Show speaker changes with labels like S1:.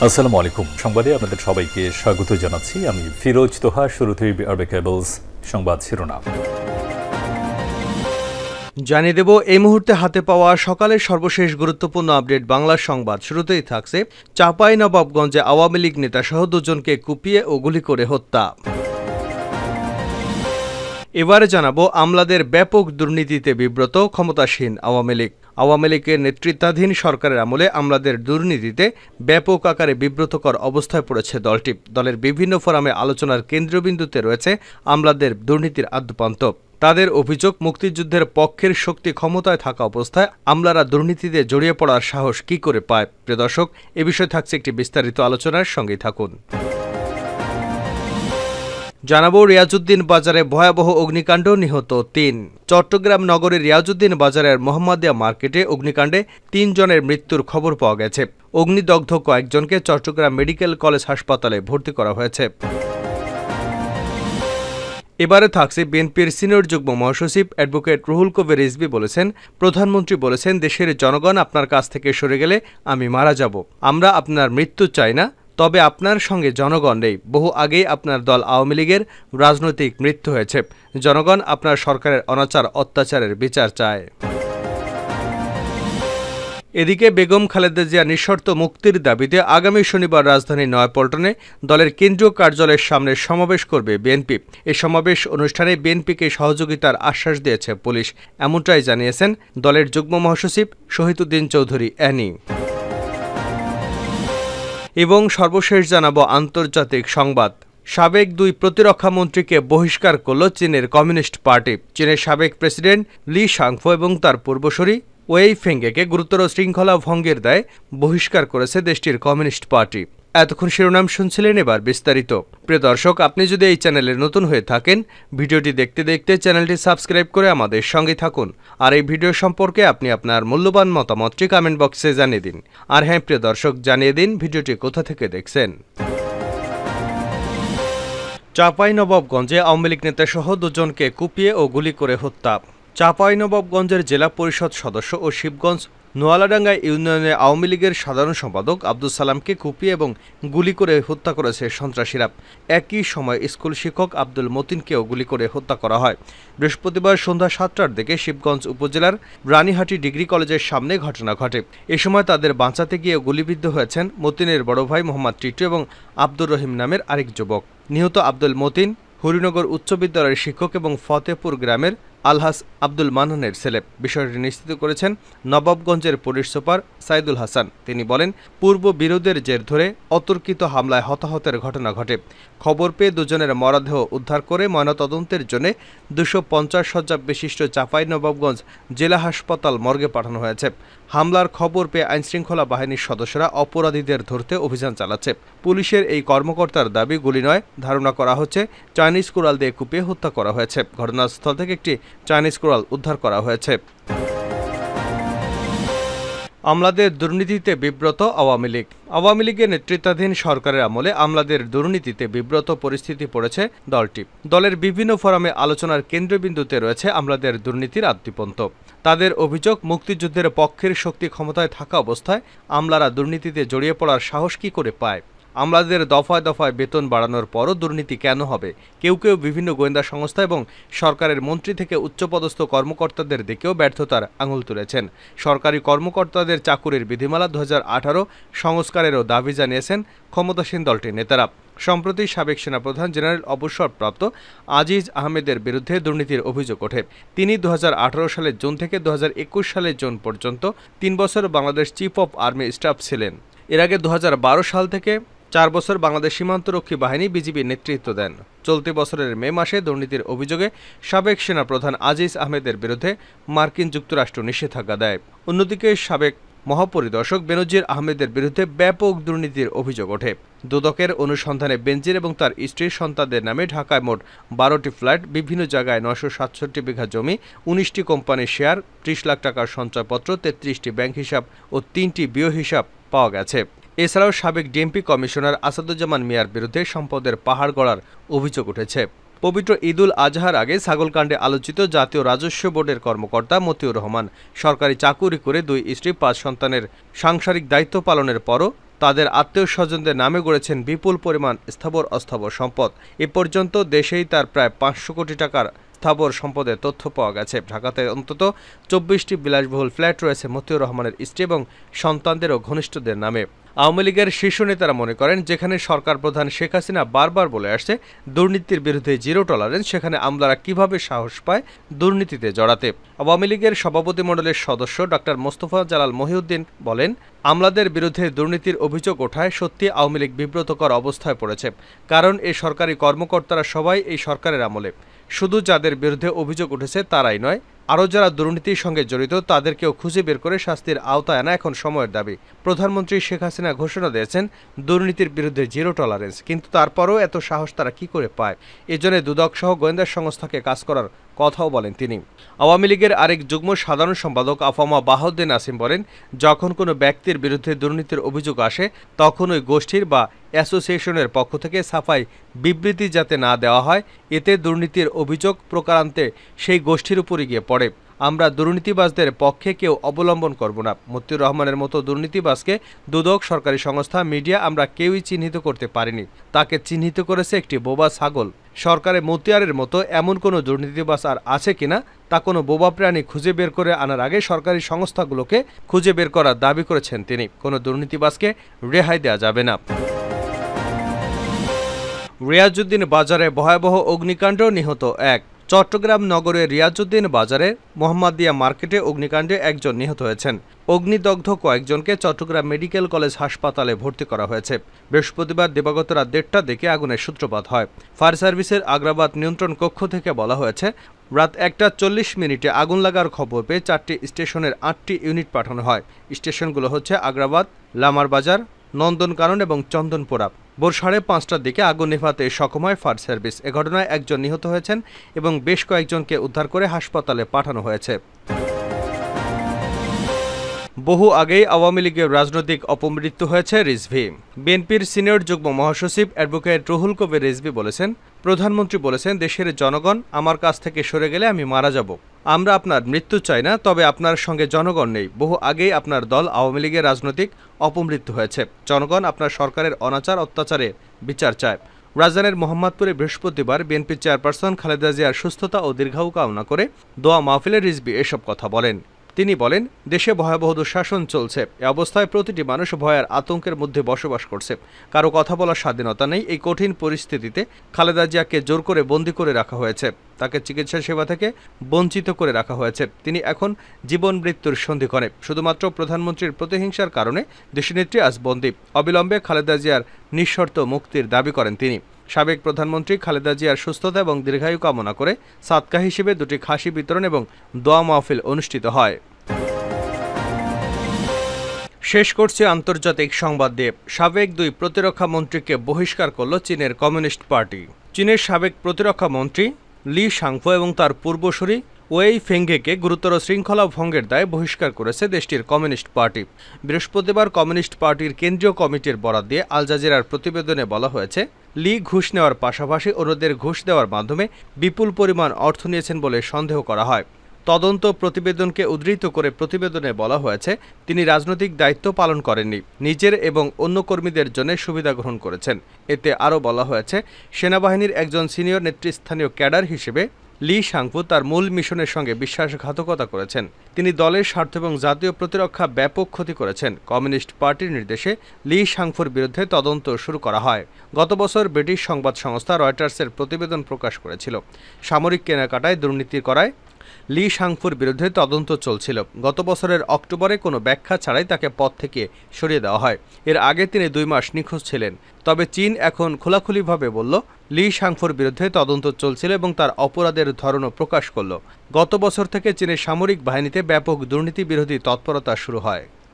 S1: আসসালামু আলাইকুম। সংবাদে আপনাদের সবাইকে স্বাগত জানাচ্ছি। আমি ফিরোজ তোহা। শুরুতেই আরবে কেবলস সংবাদ শিরোনাম
S2: জানিয়ে দেব এই মুহূর্তে হাতে পাওয়া সকালের সর্বশেষ গুরুত্বপূর্ণ আপডেট বাংলা সংবাদ। শুরুতেই থাকছে চাঁপাইনবাবগঞ্জে আওয়ামী লীগ নেতা সহ দুজনকে কুপিয়ে ও গুলি করে হত্যা। এবারে জানাবো আমলাদের ব্যাপক দুর্নীতিতে বিব্রত ক্ষমতাসীন আওয়ামী লীগ। আওয়ামী লীগের নেতৃত্বাধীন সরকারের আমলে আমলাদের দুর্নীতিতে ব্যাপক আকারে বিব্রতকর অবস্থায় পড়েছে দলটি। দলের বিভিন্ন ফোরামে আলোচনার কেন্দ্রবিন্দুতে রয়েছে আমলাদের দুর্নীতির আদ্যপান্ত। তাদের অভিযোগ, মুক্তিযুদ্ধের পক্ষের শক্তি ক্ষমতায় থাকা অবস্থায় আমলারা দুর্নীতিতে জড়িয়ে পড়ার সাহস কি করে পায়। প্রিয় দর্শক, এ বিষয়ে থাকছে একটি বিস্তারিত আলোচনার সঙ্গেই থাকুন। জানাবো রিয়াজউদ্দিন বাজারে ভয়াবহ অগ্নিকাণ্ড, নিহত ৩। চট্টগ্রাম নগরের রিয়াজউদ্দিন বাজারের মোহাম্মদিয়া মার্কেটে অগ্নিকাণ্ডে ৩ জনের মৃত্যুর খবর পাওয়া গেছে। অগ্নিদগ্ধ কয়েকজনকে চট্টগ্রাম মেডিকেল কলেজ হাসপাতালে ভর্তি করা হয়েছে। এবারে থাকছে বিএনপির সিনিয়র যুগ্ম মহাসচিব অ্যাডভোকেট রুহুল কবির রিজভী বলেছেন, প্রধানমন্ত্রী বলেছেন, দেশের জনগণ আপনার কাছ থেকে সরে গেলে আমি মারা যাব। আমরা আপনার মৃত্যু চাই না, তবে আপনার সঙ্গে জনগণ নেই। বহু আগেই আপনার দল আওয়ামী লীগের রাজনৈতিক মৃত্যু হয়েছে। জনগণ আপনার সরকারের অনাচার অত্যাচারের বিচার চায়। এদিকে বেগম খালেদা জিয়া নিঃশর্ত মুক্তির দাবিতে আগামী শনিবার রাজধানীর নয়াপল্টনে দলের কেন্দ্রীয় কার্যালয়ের সামনে সমাবেশ করবে বিএনপি। এই সমাবেশ অনুষ্ঠানে বিএনপিকে সহযোগিতার আশ্বাস দিয়েছে পুলিশ, এমনটাই জানিয়েছেন দলের যুগ্ম মহাসচিব শহীদুদ্দিন চৌধুরী অ্যানি। এবং সর্বশেষ জানাবো আন্তর্জাতিক সংবাদ। সাবেক ২ প্রতিরক্ষা মন্ত্রীকে বহিষ্কার করল চীনের কমিউনিস্ট পার্টি। চীনের সাবেক প্রেসিডেন্ট লি শাংফো এবং তার পূর্বসূরি ওয়েই ফেঙ্গেকে গুরুতর শৃঙ্খলা ভঙ্গের দায়ে বহিষ্কার করেছে দেশটির কমিউনিস্ট পার্টি। এতক্ষণ শিরোনাম শুনছিলেন, এবার বিস্তারিত। প্রিয় দর্শক, আপনি যদি এই চ্যানেলে নতুন হয়ে থাকেন, ভিডিওটি দেখতে দেখতে চ্যানেলটি সাবস্ক্রাইব করে আমাদের সঙ্গে থাকুন। আর এই ভিডিও সম্পর্কে আপনি আপনার মূল্যবান মতামতটি কমেন্ট বক্সে জানিয়ে দিন। আর হ্যাঁ প্রিয় দর্শক, জানিয়ে দিন ভিডিওটি কোথা থেকে দেখছেন। চাঁপাইনবাবগঞ্জে আওয়ামী লীগ নেতা সহ দুজনকে কুপিয়ে ও গুলি করে হত্যা। চাঁপাইনবাবগঞ্জের জেলা পরিষদ সদস্য ও শিবগঞ্জ নোয়ালাডাঙ্গা ইউনিয়নের আওয়ামী লীগের সাধারণ সম্পাদক আব্দুল সালামকে কুপিয়ে এবং গুলি করে হত্যা করেছে সন্ত্রাসীরা। একই সময় স্কুল শিক্ষক আব্দুল মতিনকেও গুলি করে হত্যা করা হয়। বৃহস্পতিবার সন্ধ্যা ৭টার দিকে শিবগঞ্জ উপজেলার রানীহাটি ডিগ্রি কলেজের সামনে ঘটনা ঘটে। এ সময় তাদের বাঁচাতে গিয়ে গুলিবিদ্ধ হয়েছেন মতিনের বড় ভাই মোহাম্মদ টিটু এবং আব্দুর রহিম নামের আরেক যুবক। নিহত আব্দুল মতিন হরিনগর উচ্চ বিদ্যালয়ের শিক্ষক এবং ফতেপুর গ্রামের আলহাস আব্দুল মান্নানের ছেলে। বিষয়টি নিশ্চিত করেছেন নবাবগঞ্জের পুলিশ সুপার সাইদুল হাসান। তিনি বলেন, পূর্ব বিরোধের জের ধরে অতর্কিত হামলায় হতাহতের ঘটনা ঘটে। খবর পেয়ে দুজনের মরদেহ উদ্ধার করে ময়নাতদন্তের জন্য ২৫০ শয্যা বিশিষ্ট চাঁপাইনবাবগঞ্জ জেলা হাসপাতাল মর্গে পাঠানো হয়েছে। হামলার খবর পেয়ে আইনশৃঙ্খলা বাহিনীর সদস্যরা অপরাধীদের ধরতে অভিযান চালাচ্ছে। পুলিশের এই কর্মকর্তার দাবি, গুলি নয়, ধারণা করা হচ্ছে চাইনিজ কুড়াল দিয়ে কুপিয়ে হত্যা করা হয়েছে। ঘটনাস্থল থেকে একটি চাইনিজ কুড়াল উদ্ধার করা হয়েছে। আমলাদের দুর্নীতিতে বিব্রত আওয়ামী লীগ। আওয়ামী লীগের নেতৃত্বাধীন সরকারের আমলে আমলাদের দুর্নীতিতে বিব্রত পরিস্থিতি পড়েছে দলটি। দলের বিভিন্ন ফোরামে আলোচনার কেন্দ্রবিন্দুতে রয়েছে আমলাদের দুর্নীতির আদ্যপান্ত। তাদের অভিযোগ, মুক্তিযুদ্ধের পক্ষের শক্তি ক্ষমতায় থাকা অবস্থায় আমলারা দুর্নীতিতে জড়িয়ে পড়ার সাহস কি করে পায়। আমলাদের দফায় দফায় বেতন বাড়ানোর পরও দুর্নীতি কেন হবে। কেউ কেউ বিভিন্ন গোয়েন্দা সংস্থা এবং সরকারের মন্ত্রী থেকে উচ্চপদস্থ কর্মকর্তাদের দিকেও ব্যর্থতার আঙুল তুলেছেন। সরকারি কর্মকর্তাদের চাকুরির বিধিমালা ২০১৮ সংস্কারেরও দাবি জানিয়েছেন ক্ষমতাসীন দলটির নেতারা। সম্প্রতি সাবেক সেনাপ্রধান জেনারেল অবসরপ্রাপ্ত আজিজ আহমেদের বিরুদ্ধে দুর্নীতির অভিযোগ ওঠে। তিনি ২০১৮ সালের জুন থেকে ২০২১ সালের জুন পর্যন্ত ৩ বছর Bangladesh chief of army staff ছিলেন। এর আগে ২০১২ সাল থেকে ৪ বছর বাংলাদেশ সীমান্তরক্ষী বাহিনী বিজিবির নেতৃত্ব দেন। চলতি বছরের মে মাসে দুর্নীতির অভিযোগে সাবেক সেনাপ্রধান আজিজ আহমেদের বিরুদ্ধে মার্কিন যুক্তরাষ্ট্র নিষেধাজ্ঞা দেয়। অন্যদিকে সাবেক মহাপরিদর্শক বেনজির আহমেদের বিরুদ্ধে ব্যাপক দুর্নীতির অভিযোগ ওঠে। দুদকের অনুসন্ধানে বেনজির এবং তার স্ত্রীর সন্তানদের নামে ঢাকায় মোট ১২টি ফ্ল্যাট, বিভিন্ন জায়গায় ৯৬৭ বিঘা জমি, ১৯টি কোম্পানির শেয়ার, ৩০ লাখ টাকার সঞ্চয়পত্র, ৩৩টি ব্যাংক হিসাব ও ৩টি বিও হিসাব পাওয়া গেছে। এছাড়াও সাবেক ডিএমপি কমিশনার আসাদুজ্জামান মিয়ার বিরুদ্ধে সম্পদের পাহাড় গড়ার অভিযোগ উঠেছে। পবিত্র ঈদুল আজহার আগে ছাগলকাণ্ডে আলোচিত জাতীয় রাজস্ব বোর্ডের কর্মকর্তা মতিউর রহমান সরকারি চাকুরি করে ২ স্ত্রী ৫ সন্তানের সাংসারিক দায়িত্ব পালনের পরও তাদের আত্মীয় স্বজনদের নামে গড়েছেন বিপুল পরিমাণ স্থাবর অস্থাবর সম্পদ। এ পর্যন্ত দেশেই তার প্রায় 500 কোটি টাকার স্থাবর সম্পদের তথ্য পাওয়া গেছে। ঢাকাতে অন্তত 24টি বিলাসবহুল ফ্ল্যাট রয়েছে মতিউর রহমানের স্ত্রী এবং সন্তানদের ও ঘনিষ্ঠদের নামে। আওয়ামী লীগের শীর্ষ নেতারা মনে করেন, যেখানে সরকার প্রধান শেখ হাসিনা বারবার বলে আসছে দুর্নীতির বিরুদ্ধে জিরো টলারেন্স, সেখানে আমলারা কিভাবে সাহস পায় দুর্নীতিতে জড়াতে। আওয়ামী লীগের সভাপতিমণ্ডলীর সদস্য ডক্টর মোস্তফা জালাল মহিউদ্দিন বলেন, আমলাদের বিরুদ্ধে দুর্নীতির অভিযোগ ওঠায় সত্যি আওয়ামী লীগ বিব্রতকর অবস্থায় পড়েছে। কারণ এই সরকারি কর্মকর্তারা সবাই এই সরকারের আমলে, শুধু যাদের বিরুদ্ধে অভিযোগ উঠেছে তারাই নয়, আরও যারা দুর্নীতির সঙ্গে জড়িত তাদেরকেও খুঁজে বের করে শাস্তির আওতায় আনা এখন সময়ের দাবি। প্রধানমন্ত্রী শেখ হাসিনা ঘোষণা দিয়েছেন দুর্নীতির বিরুদ্ধে জিরো টলারেন্স, কিন্তু তারপরও এত সাহস তারা কি করে পায়? এজন্য দুদক সহ গোয়েন্দা সংস্থাকে কাজ করার কথাও বলেন তিনি। আওয়ামী লীগের আরেক যুগ্ম সাধারণ সম্পাদক আফামা বাহাউদ্দিন নাসিম বলেন, যখন কোনো ব্যক্তির বিরুদ্ধে দুর্নীতির অভিযোগ আসে তখন ওই গোষ্ঠীর বা অ্যাসোসিয়েশনের পক্ষ থেকে সাফাই বিবৃতি যাতে না দেওয়া হয়, এতে দুর্নীতির অভিযোগ প্রকারান্তে সেই গোষ্ঠীর উপরে গিয়ে পড়ে। আমরা দুর্নীতিবাজদের পক্ষে কেউ অবলম্বন করব না। মতিউর রহমানের মতো দুর্নীতিবাজকে দুদক, সরকারি সংস্থা, মিডিয়া আমরা কেউই চিহ্নিত করতে পারিনি। তাকে চিহ্নিত করেছে একটি বোবা ছাগল। সরকারে মতিয়ারের মতো এমন কোনো দুর্নীতিবাজ আর আছে কিনা তা কোনো বোবা প্রাণী খুঁজে বের করে আনার আগে সরকারি সংস্থাগুলোকে খুঁজে বের করার দাবি করেছেন তিনি। কোনো দুর্নীতিবাজকে রেহাই দেওয়া যাবে না। রিয়াজউদ্দিন বাজারে ভয়াবহ অগ্নিকাণ্ড, নিহত এক। চট্টগ্রাম নগরের রিয়াজউদ্দিন বাজারে মোহাম্মদিয়া মার্কেটে অগ্নিকাণ্ডে একজন নিহত হয়েছেন। অগ্নিদগ্ধ কয়েকজনকে চট্টগ্রাম মেডিকেল কলেজ হাসপাতালে ভর্তি করা হয়েছে। বৃহস্পতিবার দিবাগত রাত 1টার দিকে আগুনের সূত্রপাত হয়। ফায়ার সার্ভিসের আগ্রাবাদ নিয়ন্ত্রণ কক্ষ থেকে বলা হয়েছে, রাত 1টা 40 আগুন লাগার খবর পেয়ে 4টি স্টেশনের 8টি ইউনিট পাঠানো হয়। স্টেশনগুলো হচ্ছে আগ্রাবাদ, লামারবাজার, নন্দনকানন এবং চন্দনপুরা। ভোর 5:30টার দিকে আগুন নেভাতে সক্ষম হয় ফায়ার সার্ভিস। এ ঘটনায় একজন নিহত হয়েছেন এবং বেশ কয়েকজনকে উদ্ধার করে হাসপাতালে পাঠানো হয়েছে। বহু আগেই আওয়ামী লীগের রাজনৈতিক অপমৃত্যু হয়েছে রিজভী। বিএনপির সিনিয়র যুগ্ম মহাসচিব অ্যাডভোকেট রুহুল কবির রিজভী বলেছেন, প্রধানমন্ত্রী বলেছেন, দেশের জনগণ আমার কাছ থেকে সরে গেলে আমি মারা যাব। আমরা আপনার মৃত্যু চাই না, তবে আপনার সঙ্গে জনগণ নেই। বহু আগেই আপনার দল আওয়ামী লীগের রাজনৈতিক অপমৃত্যু হয়েছে। জনগণ আপনার সরকারের অনাচার অত্যাচারে বিচার চায়। রাজধানীর মোহাম্মদপুরে বৃহস্পতিবার বিএনপি চেয়ারপারসন খালেদা জিয়ার সুস্থতা ও দীর্ঘায়ু কামনা করে দোয়া মাহফিলে রিজভী এসব কথা বলেন। তিনি বলেন, দেশে ভয়াবহ দুঃশাসন চলছে। এ অবস্থায় প্রতিটি মানুষ ভয়ের আতঙ্কের মধ্যে বসবাস করছে। কারো কথা বলার স্বাধীনতা নেই। এই কঠিন পরিস্থিতিতে খালেদা জিয়াকে জোর করে বন্দী করে রাখা হয়েছে। তাকে চিকিৎসা সেবা থেকে বঞ্চিত করে রাখা হয়েছে। তিনি এখন জীবন মৃত্যুর সন্ধিক্ষণে। শুধুমাত্র প্রধানমন্ত্রীর প্রতিহিংসার কারণে দেশনেত্রী আজ বন্দী। অবিলম্বে খালেদা জিয়ার নিঃশর্ত মুক্তির দাবি করেন তিনি। সাবেক প্রধানমন্ত্রী খালেদা জিয়ার সুস্থতা এবং দীর্ঘায়ু কামনা করে সাদকা হিসেবে 2টি খাসি বিতরণ এবং দোয়া মাহফিল অনুষ্ঠিত হয়। শেষ করছে আন্তর্জাতিক সংবাদ দিয়ে। সাবেক 2 প্রতিরক্ষা মন্ত্রীকে বহিষ্কার করল চীনের কমিউনিস্ট পার্টি। চীনের সাবেক প্রতিরক্ষা মন্ত্রী লি শাংফো এবং তার পূর্বসূরি ওয়েই ফেংঘেকে গুরুতর শৃঙ্খলা ভঙ্গের দায়ে বহিষ্কার করেছে দেশটির কমিউনিস্ট পার্টি। বৃহস্পতিবার কমিউনিস্ট পার্টির কেন্দ্রীয় কমিটির বরাত দিয়ে আল জাজিরার প্রতিবেদনে বলা হয়েছে, লি ঘুষ নেওয়ার পাশাপাশি অন্যদের ঘুষ দেওয়ার মাধ্যমে বিপুল পরিমাণ অর্থ নিয়েছেন বলে সন্দেহ করা হয়। তদন্ত প্রতিবেদনকে উদ্ধৃত করে প্রতিবেদনে বলা হয়েছে, তিনি রাজনৈতিক দায়িত্ব পালন করেননি, নিজের এবং অন্য কর্মীদের জন্য সুবিধা গ্রহণ করেছেন। এতে আরও বলা হয়েছে, সেনাবাহিনীর একজন সিনিয়র নেতৃস্থানীয় ক্যাডার হিসেবে লি শাংফু তার মূল মিশনের সঙ্গে বিশ্বাসঘাতকতা করেছেন। তিনি দলের স্বার্থ এবং জাতীয় প্রতিরক্ষা ব্যাপক ক্ষতি করেছেন। কমিউনিস্ট পার্টির নির্দেশে লি শাংফুর বিরুদ্ধে তদন্ত শুরু করা হয়। গত বছর ব্রিটিশ সংবাদ সংস্থা রয়টার্সের প্রতিবেদন প্রকাশ করেছিল, সামরিক কেনাকাটায় দুর্নীতি করায় লি শাংফুর বিরুদ্ধে তদন্ত চলছিল। গত বছরের অক্টোবরে কোনো ব্যাখ্যা ছাড়াই তাকে পদ থেকে সরিয়ে দেওয়া হয়। এর আগে তিনি 2 মাস নিখোঁজ ছিলেন। তবে চীন এখন খোলাখুলিভাবে বলল, লি শাংফুর বিরুদ্ধে তদন্ত চলছিল এবং তার অপরাধের ধরনও প্রকাশ করল। গত বছর থেকে চীনের সামরিক বাহিনীতে ব্যাপক দুর্নীতি বিরোধী তৎপরতা শুরু হয়।